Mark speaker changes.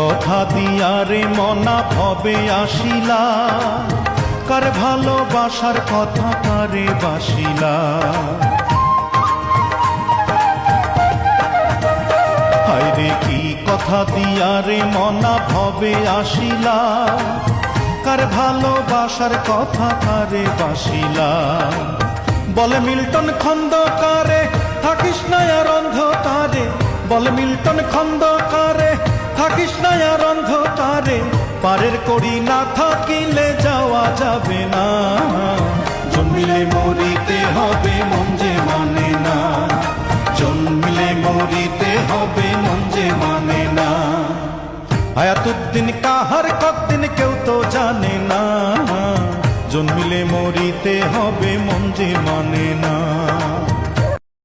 Speaker 1: কথা দিয়া রে মনা ভবে আসিলা, কার ভালোবাসার কথা কারে বাসিলা। হায়রে কি কথা দিয়া রে মনা ভবে আসিলা, কার ভালোবাসার কথা কারে বাসিলা। বলে মিল্টন খন্দকারে থাকিস না আর অন্ধকারে, বলে মিল্টন খন্দকারে থাকিস না আর অন্ধকারে, পারের কড়ি না থাকিলে যাওয়া যাবে না। জন্মিলে মরিতে হবে মন যে মানে না, জন্মিলে মরিতে হবে মন যে মানে না। হায়াতুদ্দিন কাহার কতদিন কেউ তো জানে না, জন্মিলে মরিতে হবে মন যে মানে না।